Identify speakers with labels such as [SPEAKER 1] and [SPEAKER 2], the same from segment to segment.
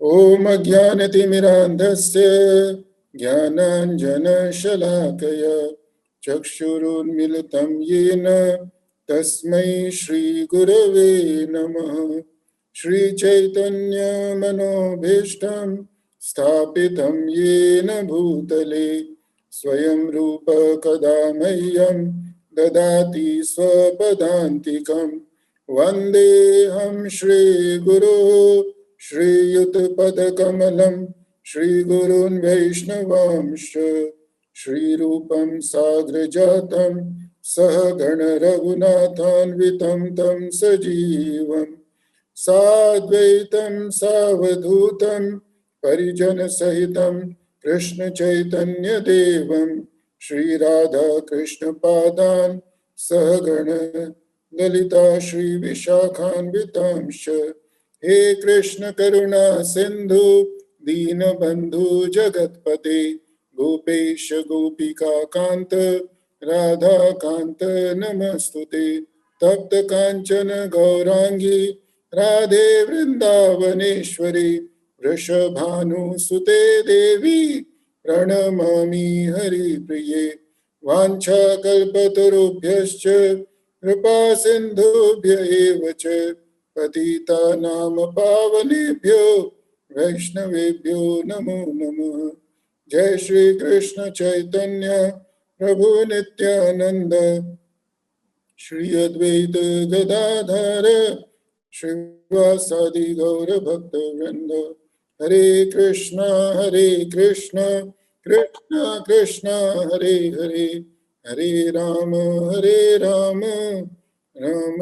[SPEAKER 1] ॐ अज्ञानतिमिरान्धस्य ज्ञानाञ्जनशलाकया चक्षुरुन्मिलितं येन तस्मै श्रीगुरवे नमः। श्रीचैतन्यमनोभीष्टं स्थापितं येन भूतले स्वयं रूप कदा मह्यं ददाति स्वपदान्तिकं। वन्देऽहं श्रीगुरो श्रीयुतपदकमलं श्रीगुरून् वैष्णवांश्च श्रीरूपं साग्रजातं सहगण रघुनाथान्वितं तं सजीवं साद्वैतं सावधूतं परिजनसहितं कृष्णचैतन्यदेवं श्रीराधाकृष्णपादान् सहगण ललिता श्रीविशाखान्वितांश्च। हे कृष्ण करुणा सिंधु दीनबंधु जगतपते गोपेश गोपिका कांत राधा कांत नमस्तुते। तप्त कांचन गौरांगी राधे वृंदावनेश्वरी वृषभानुसुते देवी प्रणमामि हरिप्रिये। वाञ्छाकल्पतरुभ्यश्च कृपा सिन्धुभ्य एव च पतितानां पावनेभ्यो वैष्णवेभ्यो नमो नमः। जय श्री कृष्ण चैतन्य प्रभु नित्यानंद श्री अद्वैत गदाधर श्रीवासादि गौर भक्त वृंद। हरे कृष्णा कृष्ण कृष्ण हरे हरे, हरे राम राम राम हरे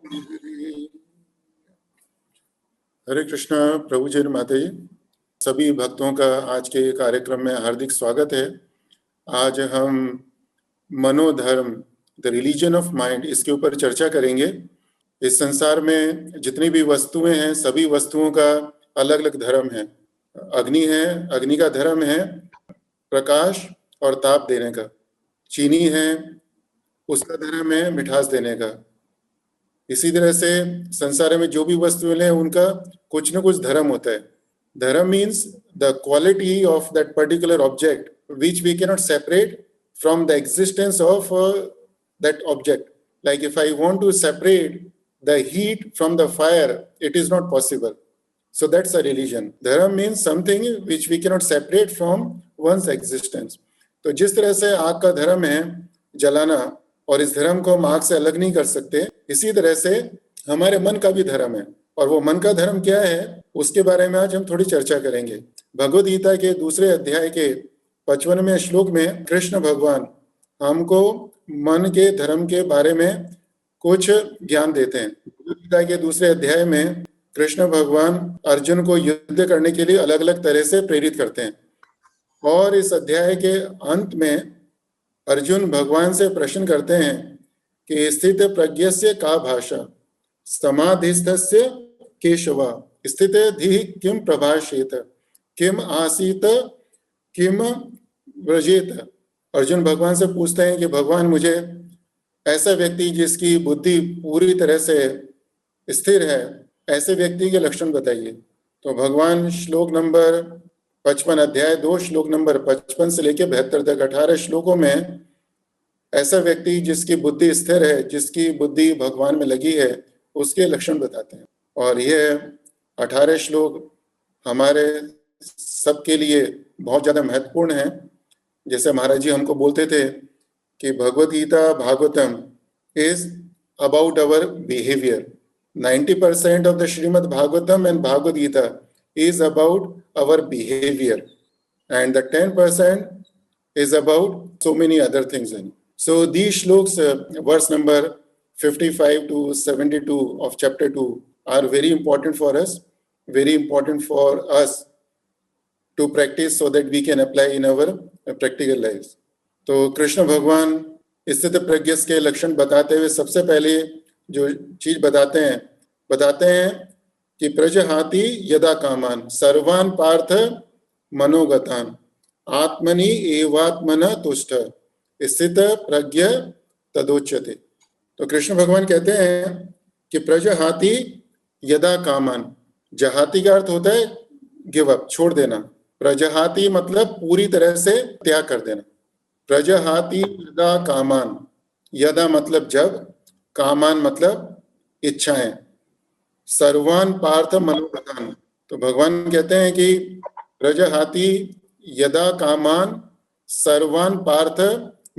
[SPEAKER 1] हरे। हरे कृष्णा प्रभु जी माता जी, सभी भक्तों का आज के कार्यक्रम में हार्दिक स्वागत है। आज हम मनोधर्म, द रिलीजन ऑफ माइंड, इसके ऊपर चर्चा करेंगे। इस संसार में जितनी भी वस्तुएं हैं, सभी वस्तुओं का अलग अलग धर्म है। अग्नि है, अग्नि का धर्म है प्रकाश और ताप देने का। चीनी है, उसका धर्म है मिठास देने का। इसी तरह से संसार में जो भी वस्तुएं हैं उनका कुछ न कुछ धर्म होता है। Dharma means the quality of that particular object which we can not separate from the existence of that object. Like if I want to separate the heat from the fire, it is not possible. So that's a religion. Dharma means something which we cannot separate from one's existence. तो जिस तरह से आग का धर्म है जलाना, और इस धर्म को हम आग से अलग नहीं कर सकते, इसी तरह से हमारे मन का भी धर्म है। और वो मन का धर्म क्या है, उसके बारे में आज हम थोड़ी चर्चा करेंगे। भगवद गीता के दूसरे अध्याय के 55वें श्लोक में कृष्ण भगवान हमको मन के धर्म के बारे में कुछ ज्ञान देते हैं। गीता के दूसरे अध्याय में कृष्ण भगवान अर्जुन को युद्ध करने के लिए अलग अलग तरह से प्रेरित करते हैं। और इस अध्याय के अंत में अर्जुन भगवान से प्रश्न करते हैं कि स्थित प्रज्ञस्य का भाषा समाधिस्थस्य केशवा स्थित धी किम प्रभाषेत किम आसीत किम व्रजेत। अर्जुन भगवान से पूछते हैं कि भगवान, मुझे ऐसा व्यक्ति जिसकी बुद्धि पूरी तरह से स्थिर है, ऐसे व्यक्ति के लक्षण बताइए। तो भगवान श्लोक नंबर 55 अध्याय 2 श्लोक नंबर 55 से लेकर 72 तक 18 श्लोकों में ऐसा व्यक्ति जिसकी बुद्धि स्थिर है, जिसकी बुद्धि भगवान में लगी है, उसके लक्षण बताते हैं। और यह 18 श्लोक हमारे सबके लिए बहुत ज्यादा महत्वपूर्ण है। जैसे महाराज जी हमको बोलते थे कि Bhagavad Gita Bhagavatam is about our behaviour. 90% of the Srimad Bhagavatam and Bhagavad Gita is about our behavior, and the 10% is about so many other things. So these shloks, verse number 55 to 72 of chapter 2 are very important for us, very important for us to practice so that we can apply in our practical lives. तो कृष्ण भगवान स्थित प्रज्ञ के लक्षण बताते हुए सबसे पहले जो चीज बताते हैं कि प्रजहाति यदा कामान सर्वान पार्थ मनोगतान आत्मनि एवात्मना तुष्ट स्थित प्रज्ञ तदोच्यते। तो कृष्ण भगवान कहते हैं कि प्रजहाति यदा कामान, जहाति का अर्थ होता है गिव अप, छोड़ देना। प्रजहाति मतलब पूरी तरह से त्याग कर देना। प्रजहाति यदा कामान, यदा मतलब जब, कामान मतलब इच्छाएं, सर्वान पार्थ मनोगतान। तो भगवान कहते हैं कि प्रजहाति यदा कामान सर्वान पार्थ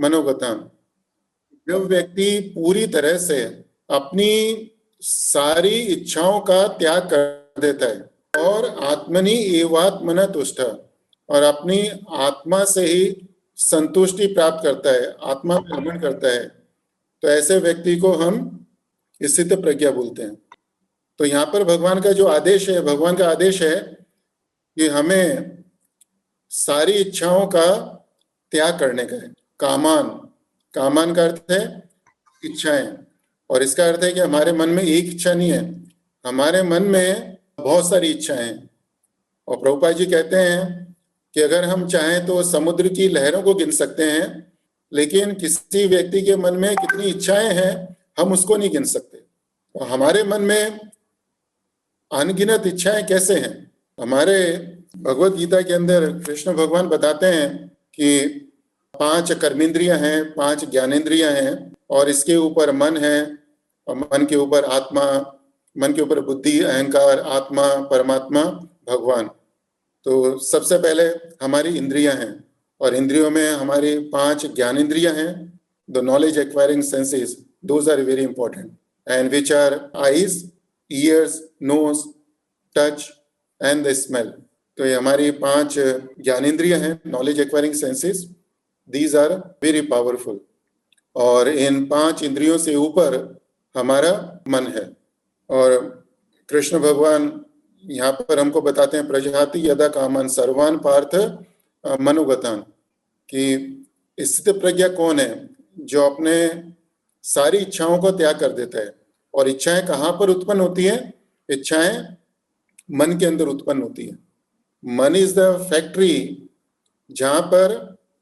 [SPEAKER 1] मनोगतान, जब व्यक्ति पूरी तरह से अपनी सारी इच्छाओं का त्याग कर देता है और आत्मनि एवात्मना तुष्ट, और अपनी आत्मा से ही संतुष्टि प्राप्त करता है, आत्मा में रमण करता है, तो ऐसे व्यक्ति को हम स्थित प्रज्ञा बोलते हैं। तो यहाँ पर भगवान का जो आदेश है, भगवान का आदेश है कि हमें सारी इच्छाओं का त्याग करने का है। कामान, कामान का अर्थ है इच्छाएं, और इसका अर्थ है कि हमारे मन में एक इच्छा नहीं है, हमारे मन में बहुत सारी इच्छाएं हैं। और प्रभुपाद जी कहते हैं कि अगर हम चाहें तो समुद्र की लहरों को गिन सकते हैं, लेकिन किसी व्यक्ति के मन में कितनी इच्छाएं हैं हम उसको नहीं गिन सकते। और हमारे मन में अनगिनत इच्छाएं कैसे हैं? हमारे भगवत गीता के अंदर कृष्ण भगवान बताते हैं कि 5 कर्मेंद्रियां हैं, 5 ज्ञानेंद्रियां हैं, और इसके ऊपर मन है, और मन के ऊपर आत्मा, मन के ऊपर बुद्धि, अहंकार, आत्मा, परमात्मा, भगवान। तो सबसे पहले हमारी इंद्रियां हैं, और इंद्रियों में हमारी 5 ज्ञानेंद्रियां हैं। The knowledge acquiring senses, those are very important, and which are eyes, ears, nose, touch and the smell. तो ये हमारी 5 ज्ञानेंद्रियां हैं, knowledge acquiring senses, these are very powerful. और इन 5 इंद्रियों से ऊपर हमारा मन है। और कृष्ण भगवान यहाँ पर हमको बताते हैं प्रजहाति यदा कामान सर्वान पार्थ मनोगतान, कि स्थित प्रज्ञा कौन है? जो अपने सारी इच्छाओं को त्याग कर देता है। और इच्छाएं कहाँ पर उत्पन्न होती हैं? इच्छाएं मन के अंदर उत्पन्न होती है। मन इज द फैक्ट्री जहां पर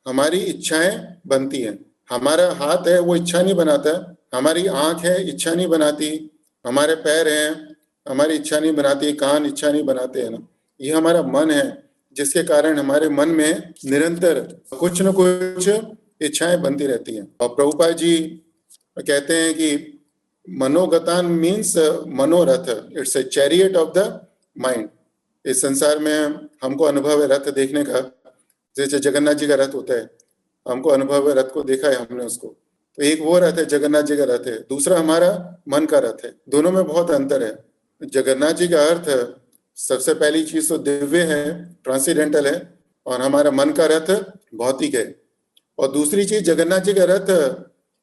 [SPEAKER 1] हमारी इच्छाएं बनती हैं। हमारा हाथ है वो इच्छा नहीं बनाता, हमारी आंख है इच्छा नहीं बनाती, हमारे पैर हैं हमारी इच्छा नहीं बनाती, कान इच्छा नहीं बनाते हैं ना। ये हमारा मन है, जिसके कारण हमारे मन में निरंतर कुछ न कुछ इच्छाएं बनती रहती हैं। और प्रभुपाद जी कहते हैं कि मनोगतान मीन्स मनोरथ, it's a chariot of the mind. इस संसार में हमको अनुभव है रथ देखने का, जैसे जगन्नाथ जी का रथ होता है, हमको अनुभव है, रथ को देखा है हमने उसको। तो एक वो रथ है, जगन्नाथ जी का रथ है, दूसरा हमारा मन का रथ है। दोनों में बहुत अंतर है। जगन्नाथ जी का अर्थ सबसे पहली चीज तो दिव्य है, ट्रांसीडेंटल है, और हमारा मन का रथ भौतिक है। और दूसरी चीज जगन्नाथ जी का रथ,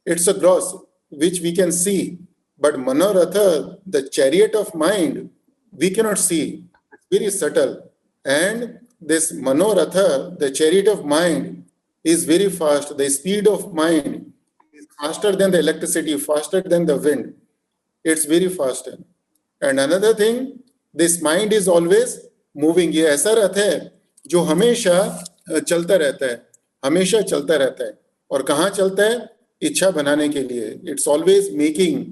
[SPEAKER 1] it's a gross which we can see, but मनोरथ the chariot of mind we can not see, very subtle. And this manoratha, the chariot of mind, is very fast. The speed of mind is faster than the electricity, faster than the wind. It's very fast. And another thing, this mind is always moving. ये ऐसा रथ है जो हमेशा चलता रहता है, हमेशा चलता रहता है। और कहाँ चलता है? इच्छा बनाने के लिए। It's always making,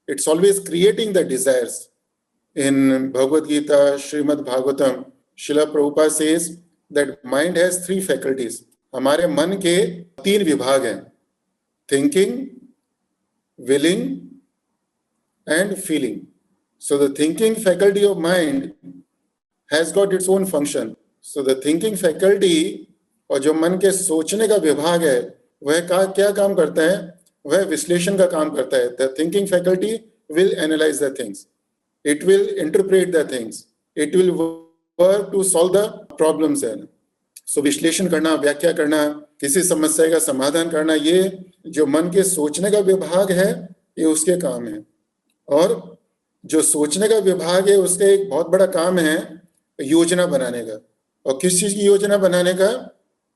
[SPEAKER 1] it's always creating the desires. In Bhagavad Gita, Srimad Bhagavatam, Shila Prabhupada says that mind has 3 faculties. हमारे मन के 3 विभाग हैं, thinking, willing and feeling. So the thinking faculty of mind has got its own function. So the thinking faculty, और जो मन के सोचने का विभाग है, वह क्या काम करता है? वह विश्लेषण का काम करता है। The thinking faculty will analyze the things. It will interpret the things. It will work to solve the problems है। So विश्लेषण करना, व्याख्या करना, किसी समस्या का समाधान करना, ये जो मन के सोचने का विभाग है, ये उसके काम है। और जो सोचने का विभाग है उसका एक बहुत बड़ा काम है योजना बनाने का। और किस चीज की योजना बनाने का?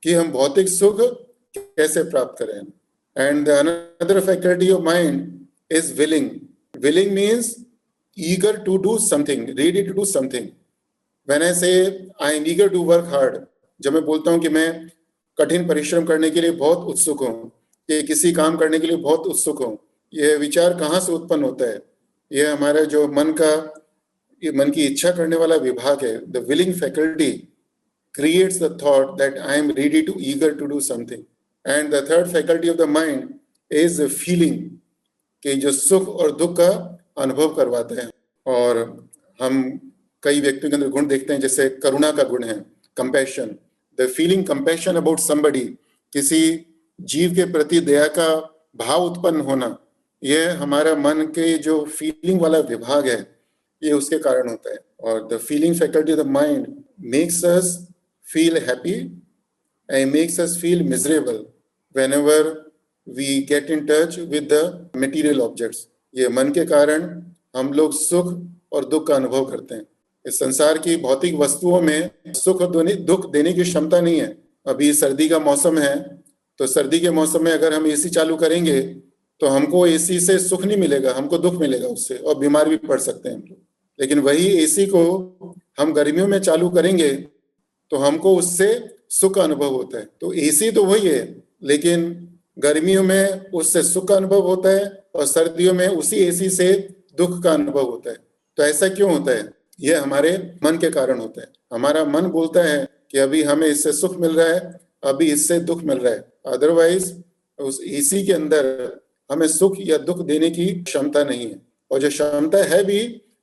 [SPEAKER 1] कि हम भौतिक सुख कैसे प्राप्त करें। And the another faculty of mind is willing. Willing means eager to do something, ready to do something. When I say I am eager to work hard, जब मैं बोलता हूँ कि मैं कठिन परिश्रम करने के लिए बहुत उत्सुक हूँ, कि किसी काम करने के लिए बहुत उत्सुक हूँ, यह विचार कहाँ से उत्पन्न होता है? यह हमारा जो मन का ये मन की इच्छा करने वाला विभाग है, the willing faculty creates the thought that I am ready to eager to do something, and the third faculty of the mind is the feeling कि जो सुख और दुख का अनुभव करवाते हैं। और हम कई व्यक्तियों के अंदर गुण देखते हैं, जैसे करुणा का गुण है, compassion, the feeling compassion about somebody, किसी जीव के प्रति दया का भाव उत्पन्न होना, यह हमारा मन के जो फीलिंग वाला विभाग है ये उसके कारण होता है। और the feeling faculty of the mind makes us feel happy and makes us feel miserable whenever we get in touch with the material objects. ये मन के कारण हम लोग सुख और दुख का अनुभव करते हैं। इस संसार की भौतिक वस्तुओं में सुख और दुख देने की क्षमता नहीं है। अभी सर्दी का मौसम है, तो सर्दी के मौसम में अगर हम एसी चालू करेंगे तो हमको एसी से सुख नहीं मिलेगा, हमको दुख मिलेगा उससे, और बीमार भी पड़ सकते हैं हम लोग। लेकिन वही एसी को हम गर्मियों में चालू करेंगे तो हमको उससे सुख का अनुभव होता है। तो एसी तो वही है, लेकिन गर्मियों में उससे सुख का अनुभव होता है और सर्दियों में उसी एसी से दुख का अनुभव होता है। तो ऐसा क्यों होता है? यह हमारे मन के कारण होता है। हमारा मन बोलता है कि अभी हमें इससे सुख मिल रहा है, अभी इससे दुख मिल रहा है, अदरवाइज उस एसी के अंदर हमें सुख या दुख देने की क्षमता नहीं है। और जो क्षमता है भी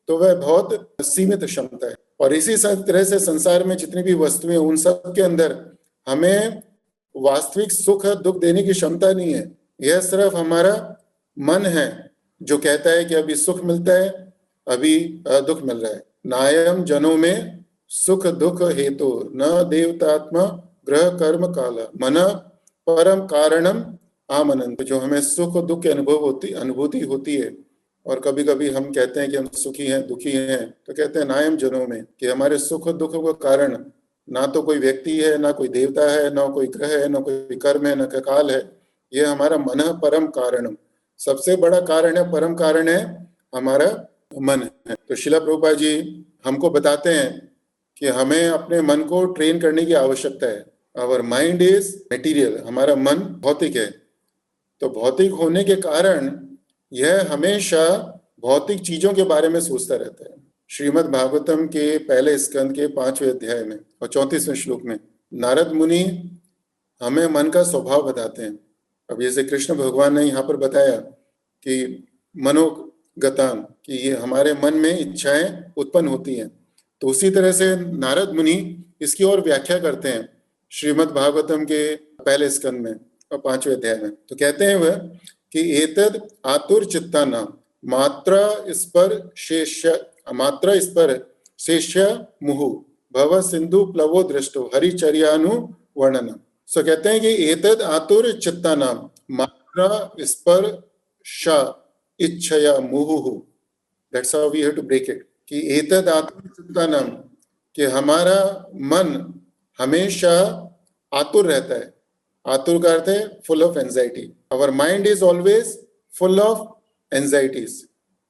[SPEAKER 1] तो वह बहुत सीमित क्षमता है। और इसी तरह से संसार में जितनी भी वस्तुएं, उन सब के अंदर हमें वास्तविक सुख दुख देने की क्षमता नहीं है। यह सिर्फ हमारा मन है जो कहता है कि अभी सुख मिलता है, अभी दुख मिल रहा है। नायम जनों में सुख दुख हेतु न देवतात्मा ग्रह कर्म काला मन परम कारणम आमनंत। जो हमें सुख दुख की अनुभूति होती है, और कभी कभी हम कहते हैं कि हम सुखी हैं दुखी हैं, तो कहते हैं नायम जनों में कि हमारे सुख दुख का कारण ना तो कोई व्यक्ति है, ना कोई देवता है, ना कोई ग्रह है, ना कोई कर्म है, ना कोई काल है। ये हमारा मन परम कारण, सबसे बड़ा कारण है, परम कारण है हमारा मन है। तो शिला प्रभुपाद जी हमको बताते हैं कि हमें अपने मन को ट्रेन करने की आवश्यकता है। आवर माइंड इज मटेरियल, हमारा मन भौतिक है। तो भौतिक होने के कारण यह हमेशा भौतिक चीजों के बारे में सोचता रहता है। श्रीमद् भागवतम के पहले स्कंद के 5वें अध्याय में और 34वें श्लोक में नारद मुनि हमें मन का स्वभाव बताते हैं। अब जैसे कृष्ण भगवान ने यहाँ पर बताया कि मनोगताम, कि ये हमारे मन में इच्छाएं उत्पन्न होती हैं, तो उसी तरह से नारद मुनि इसकी और व्याख्या करते हैं श्रीमद् भागवतम के पहले स्कंद में और 5वें अध्याय में। तो कहते हैं वह कि एतद आतुर चित्तानां मात्रा स्पर शेष्य मुहु भव सिंधु प्लवो दृष्टो हरिचर्यानु वर्णन। सो कहते हैं कि एतद आतुर चित्तानां मात्रा स्पर्श इच्छया मुहु, that's how we have to break it, कि एतद आतुर चित्तानां, कि हमारा मन हमेशा आतुर रहता है। आतुर का अर्थ है full of anxiety. Our mind is always full of anxieties.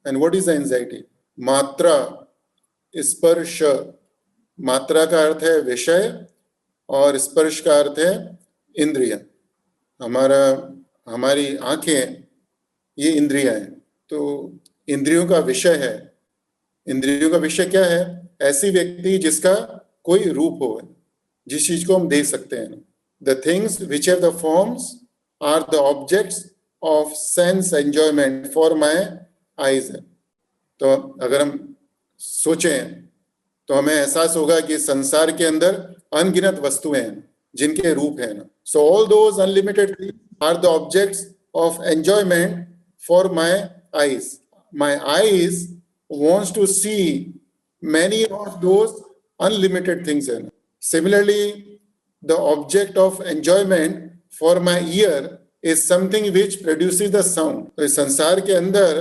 [SPEAKER 1] And what is the anxiety? मात्रा, स्पर्श, मात्रा का अर्थ है विषय और स्पर्श का अर्थ है इंद्रिय। हमारी आंखें ये इंद्रियां हैं, तो इंद्रियों का विषय है। इंद्रियों का विषय क्या है? ऐसी व्यक्ति जिसका कोई रूप हो, जिस चीज को हम देख सकते हैं। The things which have the forms are the objects of sense enjoyment for my eyes. तो अगर हम सोचें तो हमें एहसास होगा कि संसार के अंदर अनगिनत वस्तुएं हैं जिनके रूप हैं ना। So all those unlimited things are the objects of enjoyment for my eyes. My eyes wants to see many of those unlimited things. Similarly, the object of enjoyment for my ear is something which produces the sound. तो इस संसार के अंदर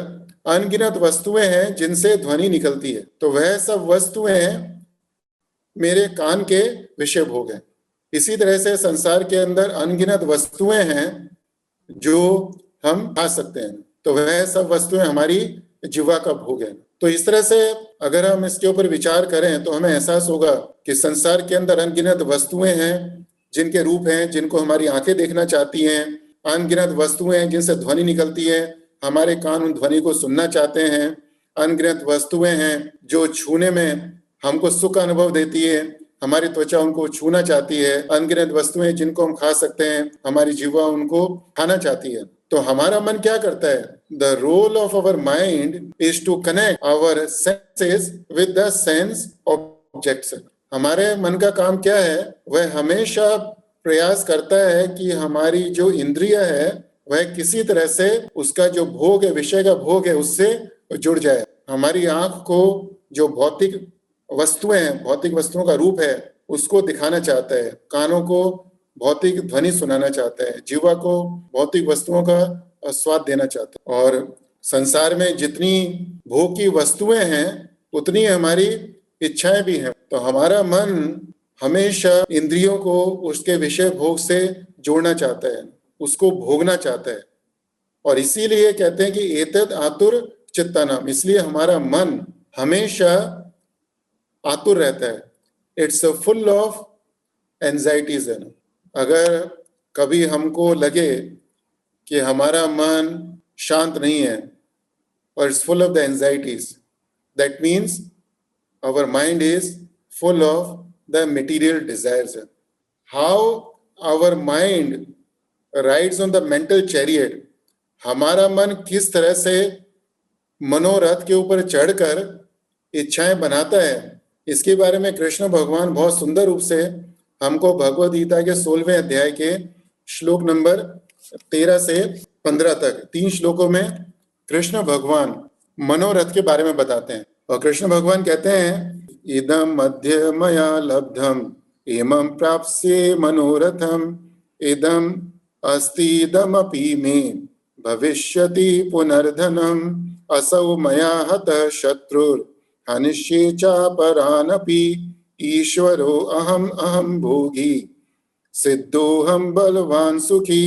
[SPEAKER 1] अनगिनत वस्तुएं हैं जिनसे ध्वनि निकलती है, तो वह सब वस्तुएं मेरे कान के विषय भोग हैं। इसी तरह से संसार के अंदर अनगिनत वस्तुएं हैं जो हम खा सकते हैं, तो वह सब वस्तुएं हमारी जीवा का भोग है। तो इस तरह से अगर हम इसके ऊपर विचार करें तो हमें एहसास होगा कि संसार के अंदर अनगिनत वस्तुएं हैं जिनके रूप हैं, जिनको हमारी आंखें देखना चाहती हैं। अनगिनत वस्तुएं हैं जिनसे ध्वनि निकलती है, हमारे कान उन ध्वनि को सुनना चाहते हैं। अनगिनत वस्तुएं हैं जो छूने में हमको सुख अनुभव देती है, हमारी त्वचा उनको छूना चाहती है। अनगिनत वस्तुएं जिनको हम खा सकते हैं, हमारी जीवा उनको खाना चाहती है। तो हमारा मन क्या करता है? The role of our mind is to connect our senses with the sense objects. हमारे मन का काम क्या है? वह हमेशा प्रयास करता है कि हमारी जो इंद्रिय है वह किसी तरह से उसका जो भोग है, विषय का भोग है, उससे जुड़ जाए। हमारी आंख को जो भौतिक वस्तुएं हैं, भौतिक वस्तुओं का रूप है, उसको दिखाना चाहता है। कानों को भौतिक ध्वनि सुनाना चाहता है। जीवा को भौतिक वस्तुओं का स्वाद देना चाहता है। और संसार में जितनी भोग की वस्तुएं हैं उतनी हमारी इच्छाएं भी हैं। तो हमारा मन हमेशा इंद्रियों को उसके विषय भोग से जोड़ना चाहता है, उसको भोगना चाहता है। और इसीलिए कहते हैं कि एतद आतुर चित्तानाम, इसलिए हमारा मन हमेशा आतुर रहता है। इट्स फुल ऑफ एंजाइटीज है। अगर कभी हमको लगे कि हमारा मन शांत नहीं है और it's full of the anxieties, that means our mind is full of the material desires. How our mind rides on the mental chariot, हमारा मन किस तरह से मनोरथ के ऊपर चढ़कर इच्छाएं बनाता है, इसके बारे में कृष्ण भगवान बहुत सुंदर रूप से हमको भगवद गीता के 16वें अध्याय के श्लोक नंबर 13 से 15 तक 3 श्लोकों में कृष्ण भगवान मनोरथ के बारे में बताते हैं। और कृष्ण भगवान कहते हैं, इदम मध्य मया लब्धम इमं प्राप्स्ये मनोरथम इदम अस्तीदमपि मे भविष्यति पुनर्धनम असौ मया हतः शत्रुर हनिष्ये चापरानपि ईश्वरो अहम अहम भोगी सिद्धोहम बलवान सुखी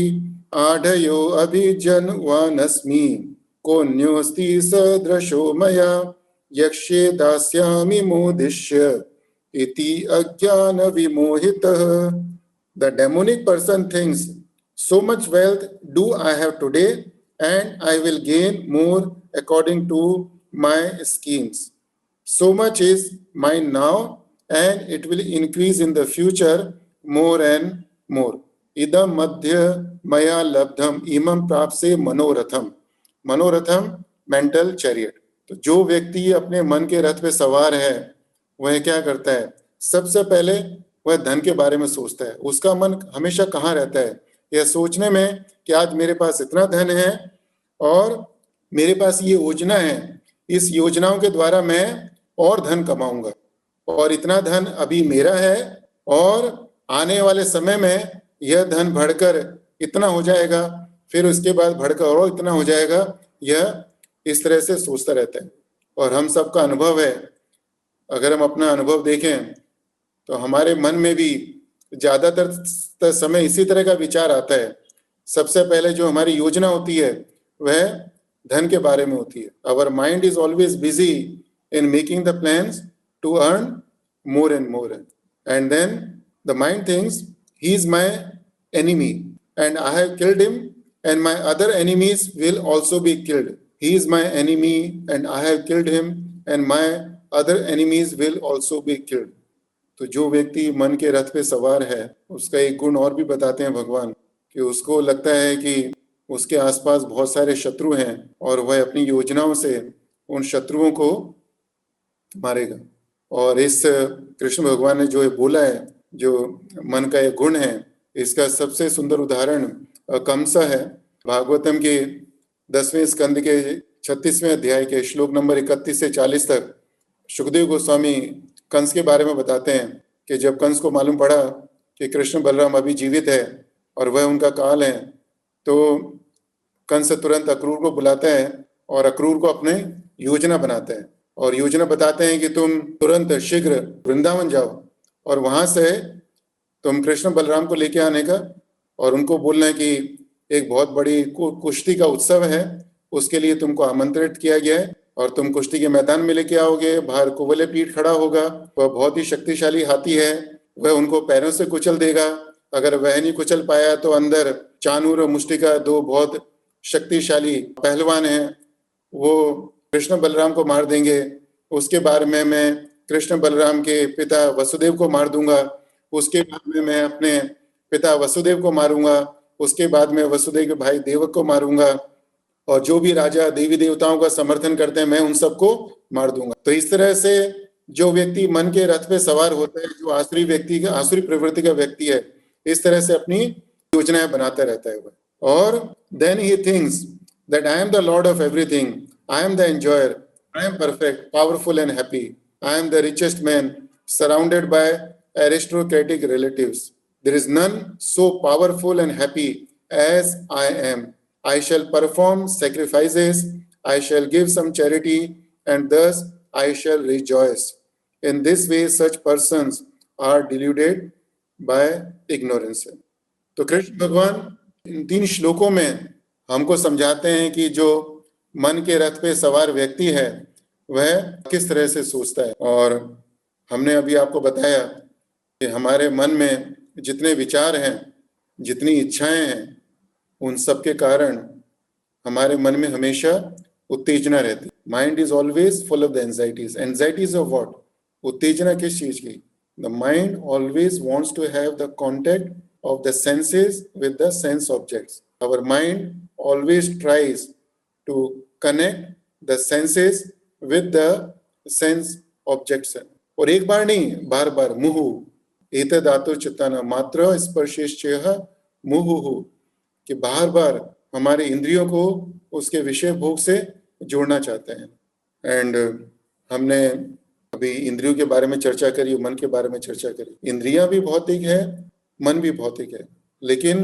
[SPEAKER 1] आढयो अभिजनवानस्मि कोऽन्योऽस्ति सदृशो मया यक्ष्ये दास्यामि मोदिष्य इति अज्ञान विमोहितः। The demonic person thinks, so much wealth do I have today and I will gain more according to my schemes. So much is mine now and it will increase in the future more and more. Idam madhya maya labdham imam prapse manoratham. Manoratham, mental chariot. तो जो व्यक्ति अपने मन के रथ पे सवार है वह क्या करता है? सबसे पहले वह धन के बारे में सोचता है। उसका मन हमेशा कहाँ रहता है? यह सोचने में कि आज मेरे पास इतना धन है और मेरे पास ये योजना है, इस योजनाओं के द्वारा मैं और धन कमाऊंगा और इतना धन अभी मेरा है और आने वाले समय में यह धन बढ़कर इतना हो जाएगा, फिर उसके बाद बढ़कर और इतना हो जाएगा। यह इस तरह से सोचता रहता है। और हम सबका अनुभव है, अगर हम अपना अनुभव देखें तो हमारे मन में भी ज्यादातर समय इसी तरह का विचार आता है। सबसे पहले जो हमारी योजना होती है वह धन के बारे में होती है। Our mind is always busy in making the plans to earn more and more, and then the mind thinks he is my enemy and I have killed him and my other enemies will also be killed. He is my enemy and I have killed him and my other enemies will also be killed. तो जो व्यक्ति मन के रथ पे सवार है उसका एक गुण और भी बताते हैं भगवान कि उसको लगता है कि उसके आसपास बहुत सारे शत्रु हैं और वह अपनी योजनाओं से उन शत्रुओं को मारेगा। और इस कृष्ण भगवान ने जो बोला है, जो मन का एक गुण है, इसका सबसे सुंदर उदाहरण कंसा है। भागवतम के 10वें स्कंद के 36वें अध्याय के श्लोक नंबर 31 से 40 तक सुखदेव गोस्वामी कंस के बारे में बताते हैं कि जब कंस को मालूम पड़ा कि कृष्ण बलराम अभी जीवित है और वह उनका काल है, तो कंस तुरंत अक्रूर को बुलाता है और अक्रूर को अपने योजना बनाता है और योजना बताते हैं कि तुम तुरंत शीघ्र वृंदावन जाओ और वहां से तुम कृष्ण बलराम को लेके आने का और उनको बोलना है कि एक बहुत बड़ी कुश्ती का उत्सव है, उसके लिए तुमको आमंत्रित किया गया है और तुम कुश्ती के मैदान में लेके आओगे। बाहर कुवले पीठ खड़ा होगा, वह बहुत ही शक्तिशाली हाथी है, वह उनको पैरों से कुचल देगा। अगर वह नहीं कुचल पाया तो अंदर चानूर और मुष्टिका, दो बहुत शक्तिशाली पहलवान हैं, वो कृष्ण बलराम को मार देंगे, उसके बाद में मैं कृष्ण बलराम के पिता वसुदेव को मार दूंगा, उसके बाद में मैं अपने पिता वसुदेव को मारूंगा, उसके बाद में वसुदेव के भाई देवक को मारूंगा, और जो भी राजा देवी देवताओं का समर्थन करते हैं मैं उन सबको मार दूंगा। तो इस तरह से जो व्यक्ति मन के रथ पे सवार होता है, जो आसुरी प्रवृत्ति का व्यक्ति है, इस तरह से अपनी योजनाएं बनाता रहता है। और then he thinks that I am the lord of everything, I am the enjoyer, I am perfect, powerful and happy, I am the richest man surrounded by aristocratic relatives. There is none so powerful and happy as I am. I shall perform sacrifices, I shall give some charity, and thus I shall rejoice. In this way, such persons are deluded by ignorance. तो कृष्ण भगवान इन 3 श्लोकों में हमको समझाते हैं कि जो मन के रथ पे सवार व्यक्ति है वह किस तरह से सोचता है। और हमने अभी आपको बताया कि हमारे मन में जितने विचार हैं, जितनी इच्छाएं हैं, उन सब के कारण हमारे मन में हमेशा उत्तेजना रहती है। Mind is always full of the anxieties. Anxieties of what? उत्तेजना किस चीज की? The mind always wants to have the contact of the senses with the sense objects. Our mind always tries to connect the senses with the sense objects. और एक बार नहीं, बार बार। मुहु एतदातु चित्ताना मात्र स्पर्शेश्चयः मुहुः, कि बार बार हमारे इंद्रियों को उसके विषय भोग से जोड़ना चाहते हैं। एंड हमने अभी इंद्रियों के बारे में चर्चा करी, मन के बारे में चर्चा करी। इंद्रियां भी भौतिक है, मन भी भौतिक है, लेकिन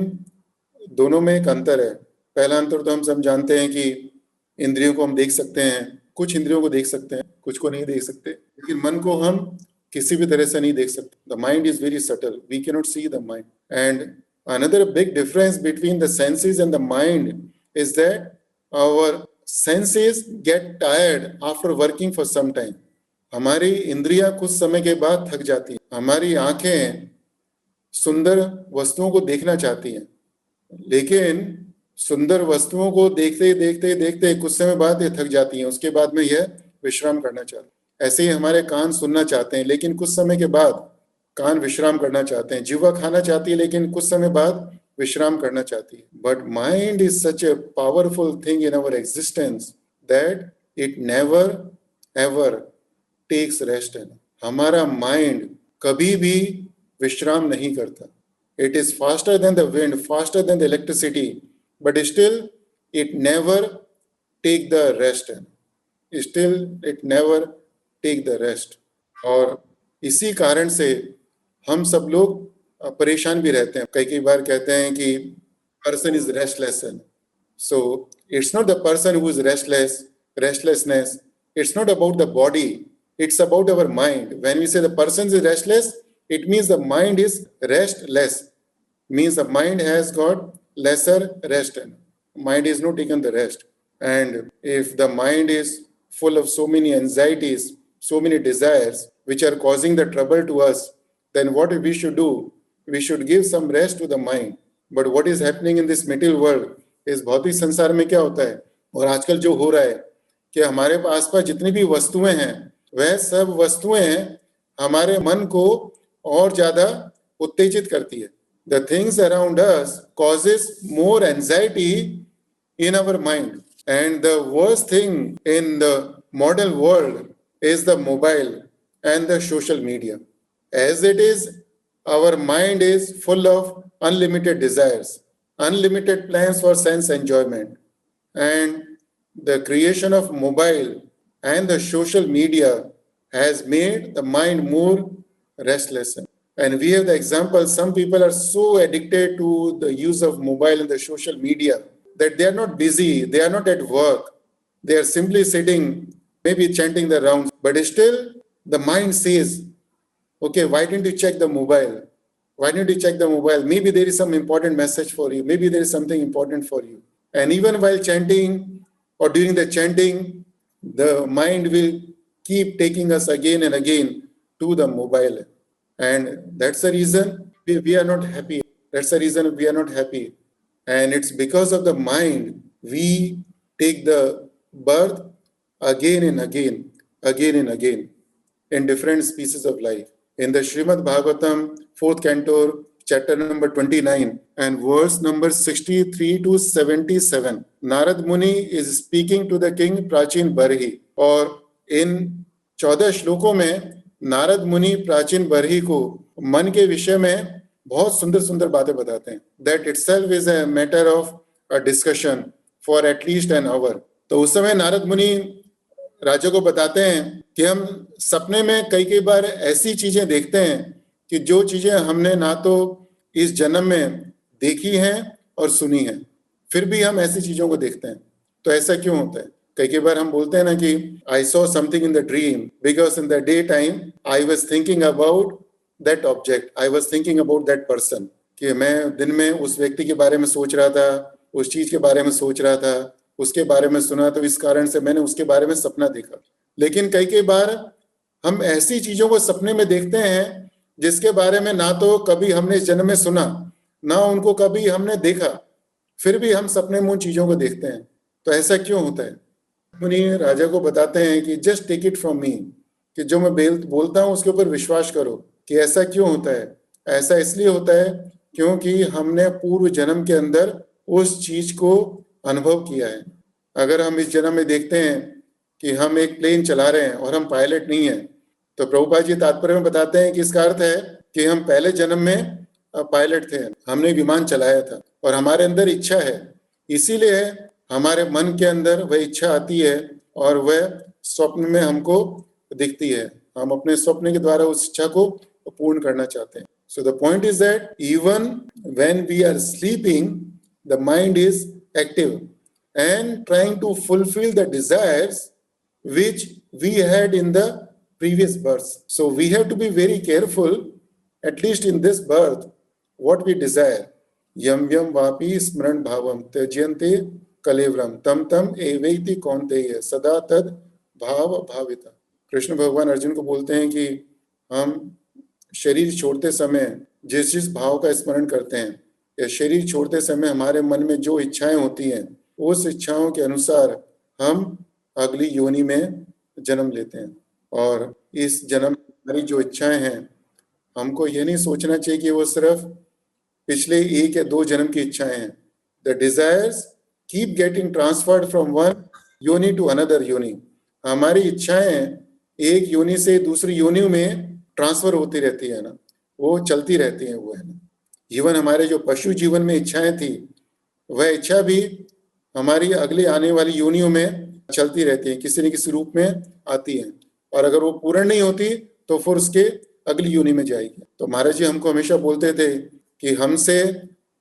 [SPEAKER 1] दोनों में एक अंतर है। पहला अंतर तो हम सब जानते हैं कि इंद्रियों को हम देख सकते हैं, कुछ इंद्रियों को देख सकते हैं, कुछ को नहीं देख सकते, लेकिन मन को हम किसी भी तरह से नहीं देख सकते। The mind is very subtle, we can not see the mind. And another big difference between the senses and the mind is that our senses get tired after working for some time. हमारी इंद्रियां कुछ समय के बाद थक जाती हैं। हमारी आंखें सुंदर वस्तुओं को देखना चाहती हैं, लेकिन सुंदर वस्तुओं को देखते देखते देखते कुछ समय बाद ये थक जाती हैं, उसके बाद में यह विश्राम करना चाहती है। ऐसे ही हमारे कान सुनना चाहते हैं, लेकिन कुछ समय के बाद कान विश्राम करना चाहते हैं। जीवा खाना चाहती है, लेकिन कुछ समय बाद विश्राम करना चाहती है। But mind is such a powerful thing in our existence that it never ever takes rest. हमारा माइंड कभी भी विश्राम नहीं करता। It is faster than the wind, faster than the electricity, but still it never take the rest. Still it never take the rest. और इसी कारण से हम सब लोग परेशान भी रहते हैं। कई बार कहते हैं कि person is restless. So it's not the person who is restlessness, it's not about the body, it's about our mind. When we say the person is restless, it means the mind is restless, means the mind has got lesser rest. Mind is not taken the rest. And if the mind is full of so many anxieties, so many desires, which are causing the trouble to us, then what we should do? We should give some rest to the mind. But what is happening in this material world is भौतिक संसार में क्या होता है, और आजकल जो हो रहा है कि हमारे आसपास जितनी भी वस्तुएं हैं, वह सब वस्तुएं हमारे मन को और ज्यादा उत्तेजित करती है. The things around us causes more anxiety in our mind. And the worst thing in the modern world is the mobile and the social media. As it is, our mind is full of unlimited desires, unlimited plans for sense enjoyment. And the creation of mobile and the social media has made the mind more restless. And we have the example, some people are so addicted to the use of mobile and the social media that they are not busy, they are not at work, they are simply sitting, maybe chanting the rounds, but still the mind says, okay, why didn't you check the mobile? Why didn't you check the mobile? Maybe there is some important message for you, maybe there is something important for you. And even while chanting or during the chanting, the mind will keep taking us again and again to the mobile. And that's the reason we are not happy. That's the reason we are not happy. And it's because of the mind we take the birth again and again, again and again, in different species of life. In the Srimad Bhagavatam, 4th canto, chapter number 29 and verse number 63 to 77, Narad Muni is speaking to the king Prachin Barhi. और इन 14 श्लोकों में नारद मुनि प्राचीन बरही को मन के विषय में बहुत सुंदर सुंदर बातें बताते हैं. That itself is a matter of a discussion for at least an hour. तो उस समय नारद मुनि राजा को बताते हैं कि हम सपने में कई बार ऐसी चीजें देखते हैं कि जो चीजें हमने ना तो इस जन्म में देखी हैं और सुनी हैं, फिर भी हम ऐसी चीजों को देखते हैं. तो ऐसा क्यों होता है? कई बार हम बोलते हैं ना कि I saw something in the dream because in the day time I was thinking about that object, I was thinking about that person. कि मैं दिन में उस व्यक्ति के बारे में सोच रहा था, उस चीज के बारे में सोच रहा था, उसके बारे में सुना, तो इस कारण से मैंने उसके बारे में सपना देखा. लेकिन कई बार हम ऐसी चीजों को सपने में देखते हैं जिसके बारे में ना तो कभी हमने इस जन्म में सुना, ना उनको कभी हमने देखा, फिर भी हम सपने में उन चीजों को देखते हैं. तो ऐसा क्यों होता है? मुनि राजा को बताते हैं कि just take it from me, कि जो मैं बोलता हूं उसके ऊपर विश्वास करो. कि ऐसा क्यों होता है? ऐसा इसलिए होता है क्योंकि हमने पूर्व जन्म के अंदर उस चीज को अनुभव किया है. अगर हम इस जन्म में देखते हैं कि हम एक प्लेन चला रहे हैं और हम पायलट नहीं है, तो प्रभुपाद जी तात्पर्य में बताते हैं कि इसका अर्थ है कि हम पहले जन्म में पायलट थे, हमने विमान चलाया था और हमारे अंदर इच्छा है, इसीलिए हमारे मन के अंदर वह इच्छा आती है और वह स्वप्न में हमको दिखती है. हम अपने स्वप्न के द्वारा उस इच्छा को पूर्ण करना चाहते हैं. So the point is that even when we are sleeping, the mind is active and trying to fulfill the desires which we had in the previous birth. So we have to be very careful, at least in this birth, what we desire. Yam yam vapi smran bhavam त्यज्यन्ते कलेवरम तम तम एवैति कौन्तेय सदा तद भाव भाविता. कृष्ण भगवान अर्जुन को बोलते हैं कि हम शरीर छोड़ते समय जिस भाव का स्मरण करते हैं, या शरीर छोड़ते समय हमारे मन में जो इच्छाएं होती हैं, उस इच्छाओं के अनुसार हम अगली योनि में जन्म लेते हैं. और इस जन्म हमारी जो इच्छाएं हैं, हमको ये नहीं सोचना चाहिए कि वो सिर्फ पिछले 1 या 2 जन्म की इच्छाएं हैं. The desires keep getting transferred from one योनि टू अनदर योनि. हमारी इच्छाएं एक योनि से दूसरी योनि में ट्रांसफर होती रहती है ना, वो चलती रहती हैं, वो है ना. जीवन हमारे जो पशु जीवन में इच्छाएं थी, वह इच्छा भी हमारी अगले आने वाली योनियों में चलती रहती है, किसी न किसी रूप में आती है, और अगर वो पूर्ण नहीं होती तो फिर उसके अगली योनि में जाएगी. तो महाराज जी हमको हमेशा बोलते थे कि हमसे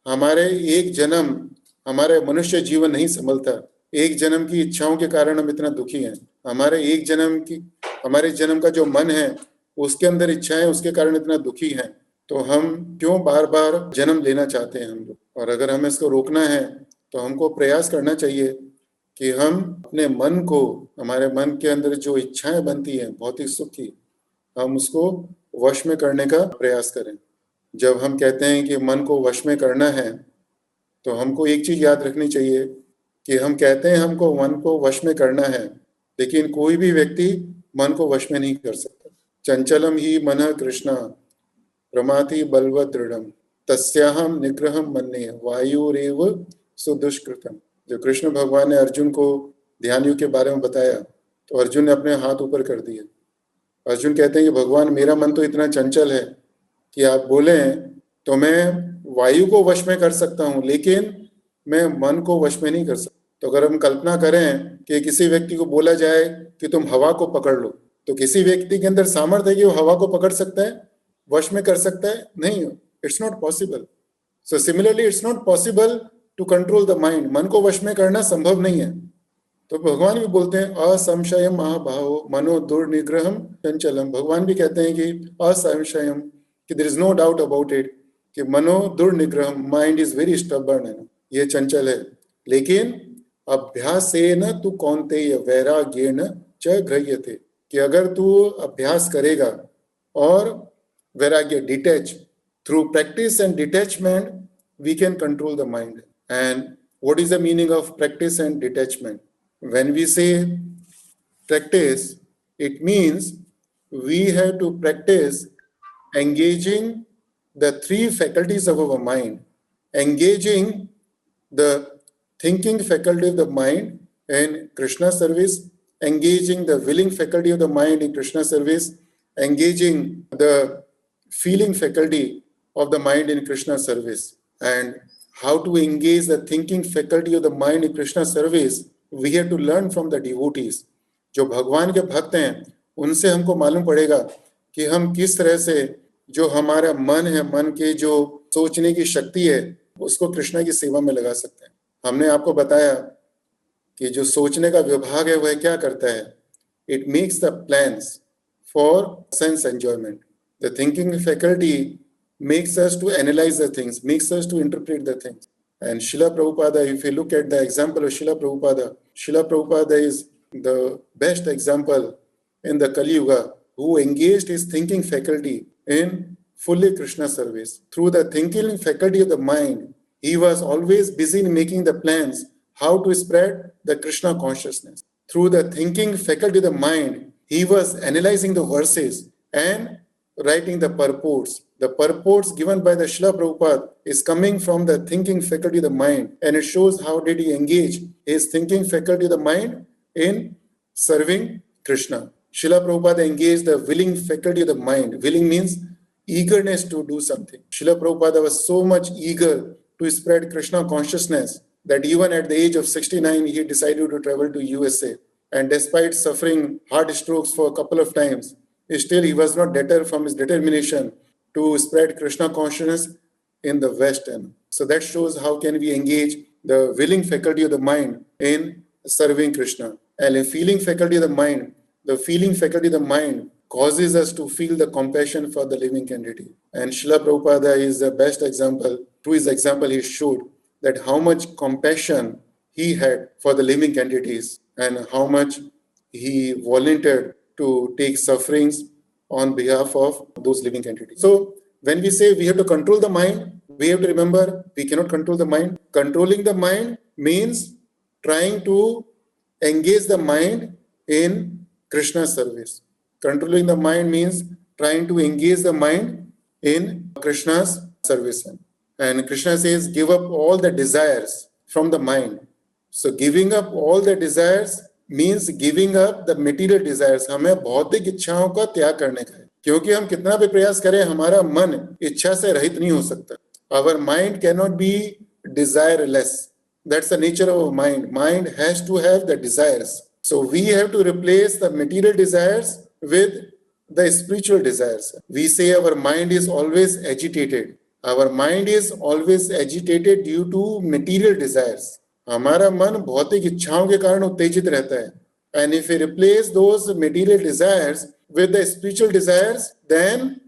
[SPEAKER 1] हमारे एक जन्म, हमारे मनुष्य जीवन नहीं संभलता. एक जन्म की इच्छाओं के कारण हम इतना दुखी हैं. हमारे जन्म का जो मन है, उसके अंदर इच्छाएं, उसके कारण इतना दुखी हैं. तो हम क्यों बार बार जन्म लेना चाहते हैं हम लोग? और अगर हमें इसको रोकना है तो हमको प्रयास करना चाहिए कि हम अपने मन को, हमारे मन के अंदर जो इच्छाएं बनती हैं भौतिक सुख की, हम उसको वश में करने का प्रयास करें. जब हम कहते हैं कि मन को वश में करना है, तो हमको एक चीज याद रखनी चाहिए कि हम कहते हैं हमको मन को वश में करना है, लेकिन कोई भी व्यक्ति मन को वश में नहीं कर सकता. चंचलम ही मनः कृष्ण प्रमाति बलवत् दृढ़म तस्याहम निग्रहम मन्ये वायुरेव सुदुष्कृतम. जो कृष्ण भगवान ने अर्जुन को ध्यान योग के बारे में बताया, तो अर्जुन ने अपने हाथ ऊपर कर दिए. अर्जुन कहते हैं कि भगवान, मेरा मन तो इतना चंचल है कि आप बोले तो मैं वायु को वश में कर सकता हूँ, लेकिन मैं मन को वश में नहीं कर सकता. तो अगर हम कल्पना करें कि किसी व्यक्ति को बोला जाए कि तुम हवा को पकड़ लो, तो किसी व्यक्ति के अंदर सामर्थ्य है कि वो हवा को पकड़ सकता है, वश में कर सकता है? नहीं, it's not possible. So similarly it's not possible to control the mind. मन को वश में करना संभव नहीं है. तो भगवान भी बोलते हैं असंशयम महाभावो मनो दुर्निग्रहम चंचलम. भगवान भी कहते हैं कि असंशयम, कि there is no doubt about it, कि मनो दुर्निग्रहम, माइंड इज वेरी स्टबर्न, है ना, ये चंचल है. लेकिन अभ्यासेन तु कौन्तेय वैराग्येन च गृह्यते, कि अगर तू अभ्यास करेगा और वैराग्य, detach, through practice and detachment we can control the mind. And what is the meaning of practice and detachment? When we say practice, it means we have to practice engaging the three faculties of our mind, engaging the thinking faculty of the mind in Krishna service, engaging the willing faculty of the mind in Krishna service, engaging the feeling faculty of the mind in Krishna service. And how to engage the thinking faculty of the mind in Krishna service, we have to learn from the devotees. जो भगवान के भक्त हैं उनसे हमको मालूम पड़ेगा कि हम किस तरह से जो हमारा मन है, मन के जो सोचने की शक्ति है, उसको कृष्णा की सेवा में लगा सकते हैं. हमने आपको बताया कि जो सोचने का विभाग है वह क्या करता है. It makes the plans for sense enjoyment. The thinking faculty makes us to analyze the things, makes us to interpret the things. And Srila Prabhupada, if you look at the example of Srila Prabhupada is the best example in the Kali Yuga who engaged his thinking faculty in fully Krishna service. Through the thinking faculty of the mind, he was always busy in making the plans how to spread the Krishna consciousness. Through the thinking faculty of the mind, he was analyzing the verses and writing the purports. The purports given by the Srila Prabhupada is coming from the thinking faculty of the mind, and it shows how did he engage his thinking faculty of the mind in serving Krishna. Srila Prabhupada engaged the willing faculty of the mind. Willing means eagerness to do something. Srila Prabhupada was so much eager to spread Krishna consciousness that even at the age of 69, he decided to travel to USA. And despite suffering heart strokes for a couple of times, still he was not deterred from his determination to spread Krishna consciousness in the West. And so that shows how can we engage the willing faculty of the mind in serving Krishna. And in feeling faculty of the mind, the feeling faculty of the mind causes us to feel the compassion for the living entity. And Srila Prabhupada is the best example. Through his example, he showed that how much compassion he had for the living entities and how much he volunteered to take sufferings on behalf of those living entities. So when we say we have to control the mind, we have to remember we cannot control the mind. Controlling the mind means trying to engage the mind in Krishna service. Controlling the mind means trying to engage the mind in Krishna's service. And Krishna says, give up all the desires from the mind. So giving up all the desires means giving up the material desires. हमें भौतिक इच्छाओं का त्याग करने का है, क्योंकि हम कितना भी प्रयास करें हमारा मन इच्छा से रहित नहीं हो सकता. Our mind cannot be desireless. That's the nature of our mind. Mind has to have the desires. So we have to replace the material desires with the spiritual desires. We say our mind is always agitated. Our mind is always agitated due to material desires. हमारा मन भौतिक इच्छाओं के कारण उत्तेजित रहता है. And if we replace those material desires with the spiritual desires, then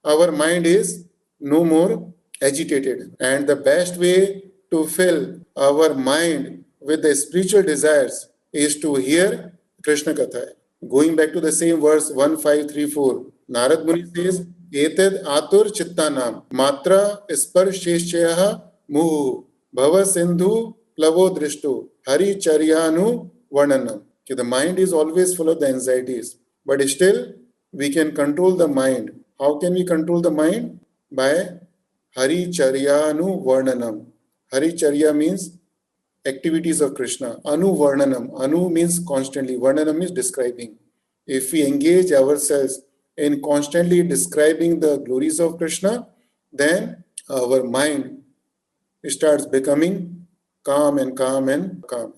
[SPEAKER 1] our mind is no more agitated. And the best way to fill our mind with the spiritual desires is to hear Krishna Katha. Going back to the same verse 1534, Narad Muni says, Eted atur chittanam matra sparsheshyaha muhu bhava sindhu plavo drishto hari charyanu varnanam. The mind is always full of the anxieties, but still we can control the mind. How can we control the mind? By hari charyanu varnanam. Hari charya means activities of Krishna. Anu varnanam. Anu means constantly. Varnanam means describing. If we engage ourselves in constantly describing the glories of Krishna, then our mind starts becoming calm and calm and calm.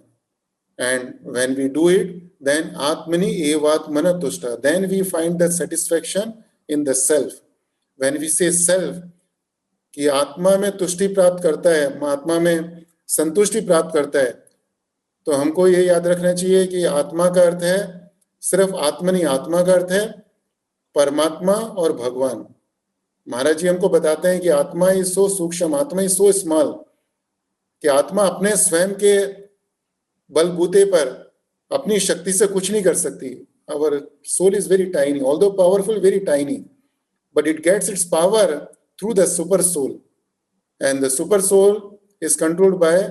[SPEAKER 1] And when we do it, then Atmani evatmana tushta. Then we find that satisfaction in the self. When we say self, कि आत्मा में तुष्टि प्राप्त करता है, आत्मा में संतुष्टि प्राप्त करता है, तो हमको ये याद रखना चाहिए कि आत्मा का अर्थ है सिर्फ आत्मा नहीं. आत्मा का अर्थ है परमात्मा और भगवान. महाराज जी हमको बताते हैं कि आत्मा इज सो सूक्ष्म, आत्मा इज सो स्मॉल, कि आत्मा अपने स्वयं के बलबूते पर अपनी शक्ति से कुछ नहीं कर सकती. Our soul is very tiny, although powerful, very tiny, but it gets its power through the super soul, and the super soul is controlled by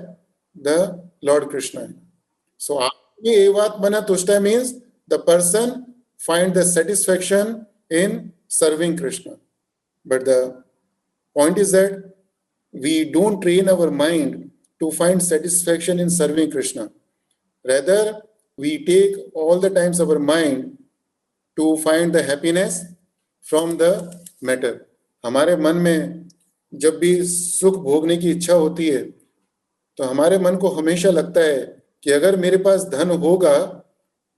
[SPEAKER 1] the Lord Krishna. So Atmi Evatmana Tushta means the person find the satisfaction in serving Krishna. But the point is that we don't train our mind to find satisfaction in serving Krishna. Rather, we take all the times our mind to find the happiness from the matter. हमारे मन में जब भी सुख भोगने की इच्छा होती है तो हमारे मन को हमेशा लगता है कि अगर मेरे पास धन होगा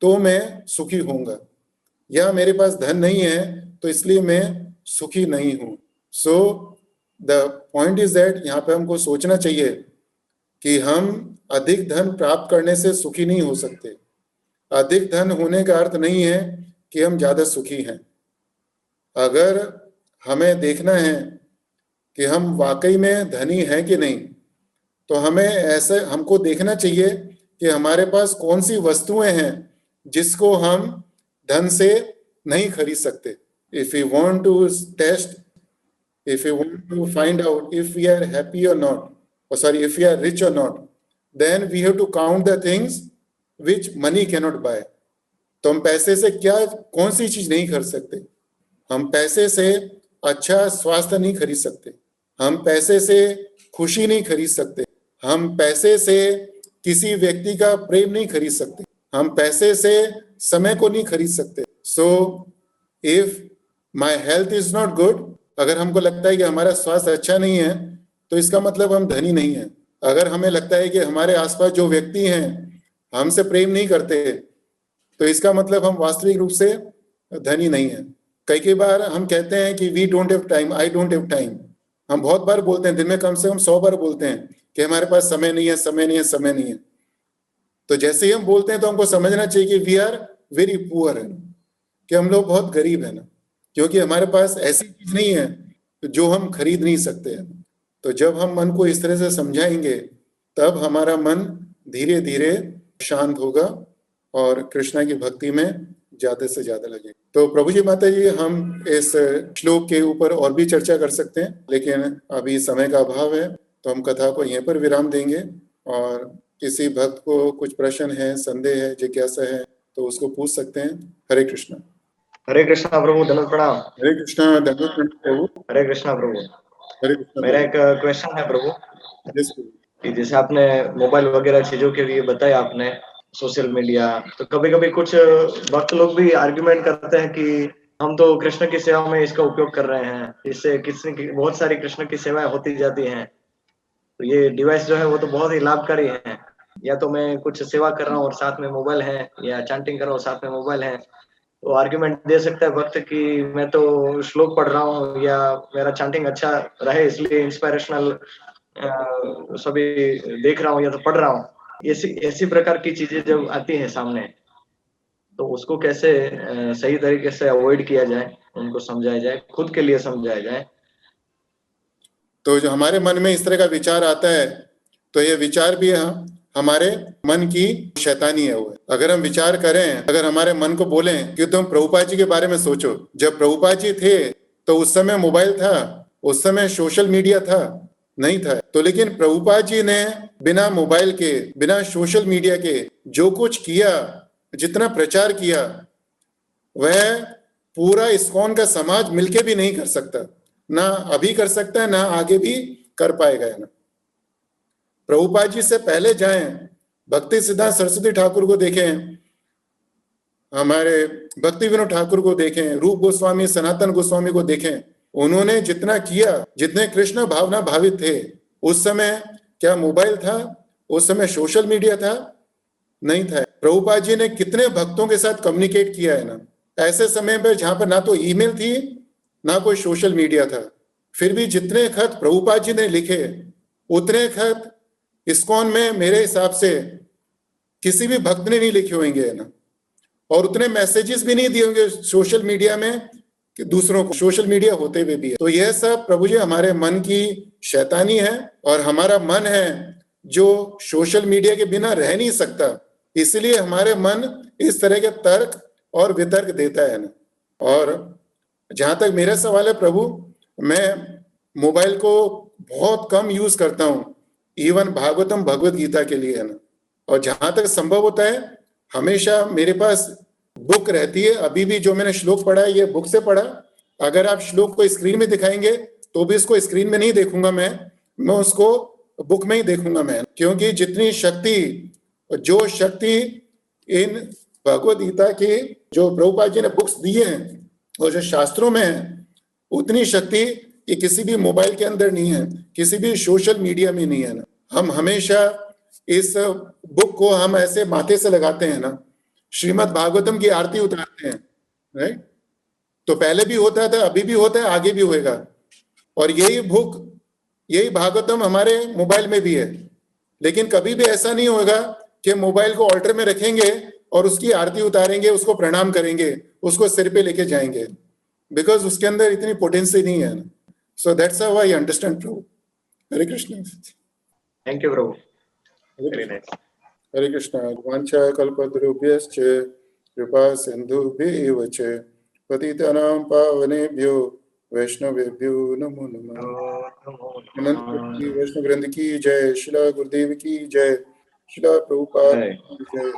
[SPEAKER 1] तो मैं सुखी होऊंगा, या मेरे पास धन नहीं है तो इसलिए मैं सुखी नहीं हूं. So the point is that यहाँ पे हमको सोचना चाहिए कि हम अधिक धन प्राप्त करने से सुखी नहीं हो सकते. अधिक धन होने का अर्थ नहीं है कि हम ज्यादा सुखी हैं. अगर हमें देखना है कि हम वाकई में धनी हैं कि नहीं, तो हमें ऐसे हमको देखना चाहिए कि हमारे पास कौन सी वस्तुएं हैं जिसको हम धन से नहीं खरीद सकते. If you want to taste, if you want to find out if we are happy or not, or sorry, if we are rich or not, then we have to count the things which money cannot buy. तो हम पैसे से क्या कौन सी चीज नहीं खरीद सकते. हम पैसे से अच्छा स्वास्थ्य नहीं खरीद सकते, हम पैसे से खुशी नहीं खरीद सकते, हम पैसे से किसी व्यक्ति का प्रेम नहीं खरीद सकते, हम पैसे से समय को नहीं खरीद सकते. So if my health is not good, अगर हमको लगता है कि हमारा स्वास्थ्य अच्छा नहीं है तो इसका मतलब हम धनी नहीं है. अगर हमें लगता है कि हमारे आसपास जो व्यक्ति हैं हमसे प्रेम नहीं करते तो इसका मतलब हम वास्तविक रूप से धनी नहीं है. कई बार हम कहते हैं कि we don't have time, I don't have time. हम बहुत बार बोलते हैं, दिन में कम से कम 100 बार बोलते हैं कि हमारे पास समय नहीं है, समय नहीं है, समय नहीं है. तो जैसे ही हम बोलते हैं तो हमको समझना चाहिए कि वी आर वेरी पुअर है, कि हम लोग बहुत गरीब है ना, क्योंकि हमारे पास ऐसी चीज नहीं है जो हम खरीद नहीं सकते हैं. तो जब हम मन को इस तरह से समझाएंगे तब हमारा मन धीरे धीरे शांत होगा और कृष्णा की भक्ति में ज्यादा से ज्यादा लगे. तो प्रभु जी, माता जी, हम इस श्लोक के ऊपर और भी चर्चा कर सकते हैं, लेकिन अभी समय का अभाव है तो हम कथा को यहीं पर विराम देंगे. और किसी भक्त को कुछ प्रश्न है, संदेह है, जिज्ञासा है तो उसको पूछ सकते हैं. हरे कृष्णा.
[SPEAKER 2] हरे कृष्णा प्रभु, धन्यवाद प्रणाम.
[SPEAKER 1] हरे कृष्णा, धन्यवाद प्रभु.
[SPEAKER 2] हरे कृष्णा प्रभु.
[SPEAKER 1] हरे कृष्णा.
[SPEAKER 2] मेरा एक क्वेश्चन है प्रभु,
[SPEAKER 1] Yes,
[SPEAKER 2] कि जैसे आपने मोबाइल वगैरह चीजों के लिए बताया आपने, सोशल मीडिया, तो कभी कभी कुछ भक्त लोग भी आर्ग्यूमेंट करते हैं कि हम तो कृष्ण की सेवा में इसका उपयोग कर रहे हैं, इससे किसी की बहुत सारी कृष्ण की सेवाएं होती जाती हैं, तो ये डिवाइस जो है वो तो बहुत ही लाभकारी है. या तो मैं कुछ सेवा कर रहा हूँ और साथ में मोबाइल है, या चैंटिंग कर रहा हूँ साथ में मोबाइल है, तो आर्ग्यूमेंट दे सकता है वक्त कि मैं तो श्लोक पढ़ रहा हूँ या मेरा चैंटिंग अच्छा रहे इसलिए इंस्पिरेशनल सभी देख रहा हूँ या तो पढ़ रहा हूँ. ऐसी प्रकार की चीजें जब आती हैं सामने तो उसको कैसे सही तरीके से अवॉइड किया जाए, उनको समझाया जाए, खुद के लिए समझाया जाए.
[SPEAKER 1] तो जो हमारे मन में इस तरह का विचार आता है तो ये विचार भी हमारे मन की शैतानी है. वो अगर हम विचार करें, अगर हमारे मन को बोलें कि तुम प्रभुपाद जी के बारे में सोचो, जब प्रभुपाद जी थे तो उस समय मोबाइल था, उस समय सोशल मीडिया था नहीं था. तो लेकिन प्रभुपाद जी ने बिना मोबाइल के, बिना सोशल मीडिया के जो कुछ किया, जितना प्रचार किया, वह पूरा इस्कॉन का समाज मिलके भी नहीं कर सकता. ना अभी कर सकता है, ना आगे भी कर पाएगा. ना प्रभुपाद जी से पहले जाएं, भक्ति सिद्धांत सरस्वती ठाकुर को देखें, हमारे भक्ति विनोद ठाकुर को देखें, रूप गोस्वामी, सनातन गोस्वामी को देखें. उन्होंने जितना किया, जितने कृष्ण भावना भावित थे, उस समय क्या मोबाइल था? उस समय सोशल मीडिया था? नहीं था. प्रभुपाद जी ने कितने भक्तों के साथ कम्युनिकेट किया है ना, ऐसे समय पर जहां पर ना तो ईमेल थी ना कोई सोशल मीडिया था. फिर भी जितने खत प्रभुपाद जी ने लिखे उतने खत इस्कॉन में मेरे हिसाब से किसी भी भक्त ने नहीं लिखे होंगे ना, और उतने मैसेजेस भी नहीं दिए होंगे सोशल मीडिया में कि दूसरों को, सोशल मीडिया होते हुए भी है. तो यह सब प्रभु जी हमारे मन की शैतानी है, और हमारा मन है जो सोशल मीडिया के बिना रह नहीं सकता. इसलिए हमारे मन इस तरह के तर्क और वितर्क देता है ना. और जहां तक मेरा सवाल है प्रभु, मैं मोबाइल को बहुत कम यूज करता हूं, इवन भागवतम भगवत गीता के लिए है ना. और जहां तक संभव होता है हमेशा मेरे पास बुक रहती है। अभी भी जो मैंने श्लोक पढ़ा है ये बुक से पढ़ा। अगर आप श्लोक को स्क्रीन में दिखाएंगे तो भी इसको स्क्रीन में नहीं देखूंगा मैं उसको बुक में ही देखूंगा मैं, क्योंकि जितनी शक्ति, जो शक्ति इन भगवद गीता की जो प्रभुपाद जी ने बुक्स दिए हैं और जो शास्त्रों में है, उतनी शक्ति ये किसी भी मोबाइल के अंदर नहीं है, किसी भी सोशल मीडिया में नहीं है ना। हम हमेशा इस बुक को हम ऐसे माथे से लगाते हैं ना, श्रीमद् भागवतम की आरती उतारते हैं, राइट। तो पहले भी होता था, अभी भी होता है, आगे भी होएगा। और यही बुक, यही भागवतम हमारे मोबाइल में भी है। लेकिन कभी भी ऐसा नहीं होगा कि मोबाइल को ऑल्टर में रखेंगे और उसकी आरती उतारेंगे, उसको प्रणाम करेंगे, उसको सिर पे लेके जाएंगे, बिकॉज उसके अंदर इतनी पोटेंसी नहीं है। So that's how I understand प्रभु। हरे कृष्ण।
[SPEAKER 2] थैंक यू प्रभु, वेरी नाइस।
[SPEAKER 1] हरे कृष्ण। वाञ्छा कल्पतरुभ्यश्च कृपा सिन्धुभ्यैव च पतितानां पावनेभ्यो वैष्णवेभ्यो नमो नमः। अनंत वैष्णव वृंद की जय। शिला गुरुदेव की जय। शिला प्रभुपाद की जय।